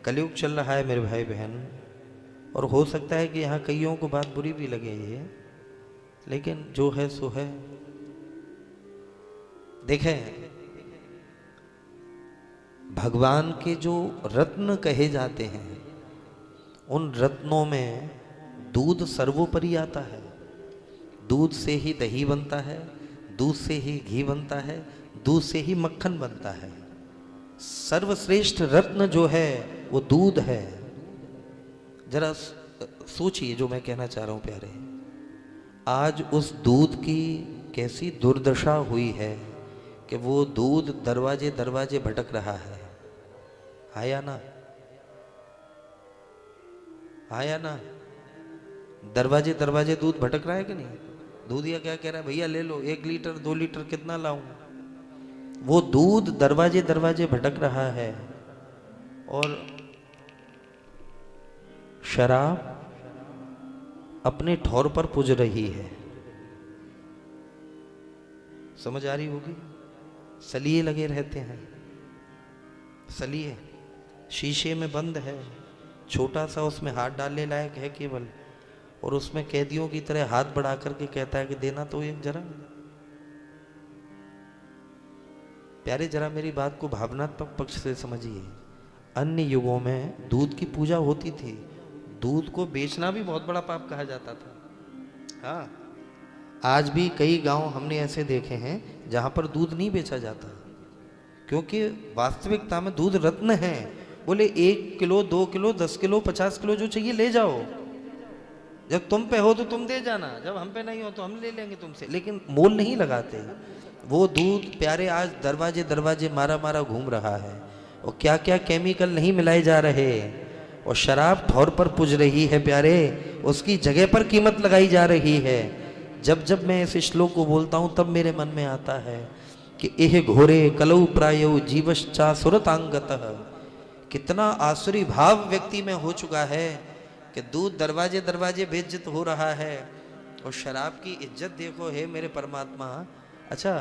कलयुग चल रहा है मेरे भाई बहन, और हो सकता है कि यहाँ कईयों को बात बुरी भी लगे ये, लेकिन जो है सो है। देखें, भगवान के जो रत्न कहे जाते हैं उन रत्नों में दूध सर्वोपरि आता है। दूध से ही दही बनता है, दूध से ही घी बनता है, दूध से ही मक्खन बनता है। सर्वश्रेष्ठ रत्न जो है वो दूध है। जरा सोचिए जो मैं कहना चाह रहा हूं प्यारे। आज उस दूध की कैसी दुर्दशा हुई है कि वो दूध दरवाजे दरवाजे भटक रहा है। आया ना, आया ना, दरवाजे दरवाजे दूध भटक रहा है कि नहीं? दूधिया क्या कह रहा है, भैया ले लो 1 लीटर 2 लीटर कितना लाऊं? वो दूध दरवाजे दरवाजे भटक रहा है। और शराब अपने ठौर पर पुज रही है। समझ आ रही होगी? सलिए लगे रहते हैं, सलिए शीशे में बंद है, छोटा सा, उसमें हाथ डालने लायक है केवल, और उसमें कैदियों की तरह हाथ बढ़ा करके कहता है कि देना तो एक जरा। प्यारे जरा मेरी बात को भावनात्मक पक्ष से समझिए। अन्य युगों में दूध की पूजा होती थी। दूध को बेचना भी बहुत बड़ा पाप कहा जाता था। हाँ, आज भी कई गांव हमने ऐसे देखे हैं जहां पर दूध नहीं बेचा जाता, क्योंकि वास्तविकता में दूध रत्न है। बोले 1 किलो 2 किलो 10 किलो 50 किलो जो चाहिए ले जाओ। जब तुम पे हो तो तुम दे जाना, जब हम पे नहीं हो तो हम ले लेंगे तुमसे, लेकिन मोल नहीं लगाते। वो दूध प्यारे आज दरवाजे दरवाजे मारा मारा घूम रहा है, और क्या क्या केमिकल नहीं मिलाए जा रहे, और शराब ठौर पर पुज रही है प्यारे, उसकी जगह पर कीमत लगाई जा रही है। जब जब मैं इस श्लोक को बोलता हूँ तब मेरे मन में आता है कि एह घोरे कलौ प्रायो जीवश्चा सुरतांगतः। कितना आसुरी भाव व्यक्ति में हो चुका है कि दूध दरवाजे दरवाजे बेइज्जत हो रहा है, और शराब की इज्जत देखो हे मेरे परमात्मा। अच्छा,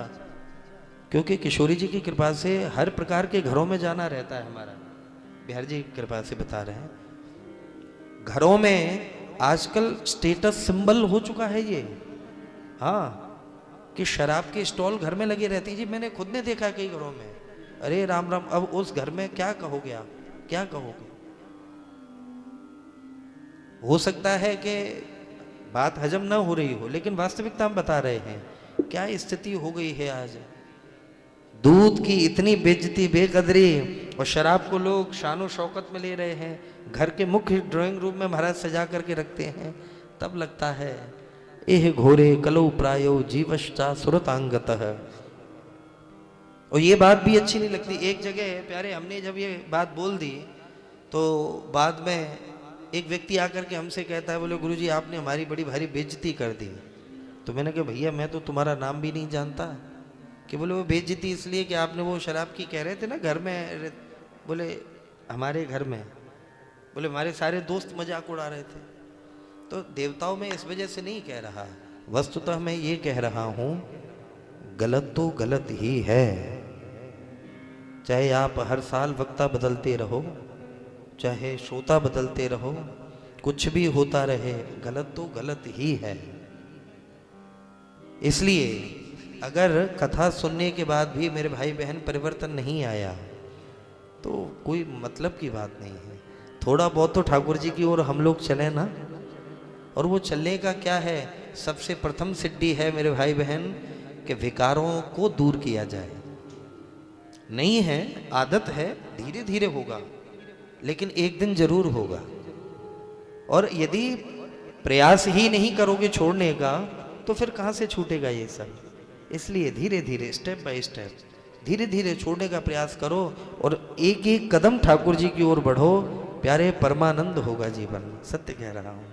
क्योंकि किशोरी जी की कृपा से हर प्रकार के घरों में जाना रहता है हमारा, बिहार जी की कृपा से बता रहे हैं, घरों में आजकल स्टेटस सिंबल हो चुका है ये। हाँ, कि शराब के स्टॉल घर में लगे रहती जी, मैंने खुद ने देखा कई घरों में। अरे राम राम, अब उस घर में क्या कहोगे आप, क्या कहोगे? हो सकता है कि बात हजम ना हो रही हो, लेकिन वास्तविकता हम बता रहे हैं क्या स्थिति हो गई है आज। दूध की इतनी बेइज्जती बेकदरी, और शराब को लोग शानो शौकत में ले रहे हैं, घर के मुख्य ड्राइंग रूम में महाराज सजा करके रखते हैं। तब लगता है एह घोरे कलौ प्रायो जीवश्चा सुरतांगतः। और ये बात भी अच्छी नहीं लगती। एक जगह प्यारे हमने जब ये बात बोल दी तो बाद में एक व्यक्ति आकर के हमसे कहता है, बोले गुरुजी आपने हमारी बड़ी भारी बेइज्जती कर दी। तो मैंने कहा भैया मैं तो तुम्हारा नाम भी नहीं जानता। कि बोले वो बेइज्जती इसलिए कि आपने वो शराब की कह रहे थे ना घर में। बोले हमारे घर में, बोले हमारे सारे दोस्त मजाक उड़ा रहे थे। तो देवताओं में इस वजह से नहीं कह रहा, वस्तुतः मैं ये कह रहा हूँ गलत तो गलत ही है। चाहे आप हर साल वक्ता बदलते रहो, चाहे श्रोता बदलते रहो, कुछ भी होता रहे, गलत तो गलत ही है। इसलिए अगर कथा सुनने के बाद भी मेरे भाई बहन परिवर्तन नहीं आया तो कोई मतलब की बात नहीं है। थोड़ा बहुत तो ठाकुर जी की ओर हम लोग चले ना। और वो चलने का क्या है, सबसे प्रथम सिद्धि है मेरे भाई बहन कि विकारों को दूर किया जाए। नहीं है, आदत है, धीरे धीरे होगा, लेकिन एक दिन जरूर होगा। और यदि प्रयास ही नहीं करोगे छोड़ने का तो फिर कहाँ से छूटेगा ये सब। इसलिए धीरे धीरे स्टेप बाय स्टेप धीरे धीरे छोड़ने का प्रयास करो, और एक एक कदम ठाकुर जी की ओर बढ़ो। प्यारे परमानंद होगा जीवन, सत्य कह रहा हूँ।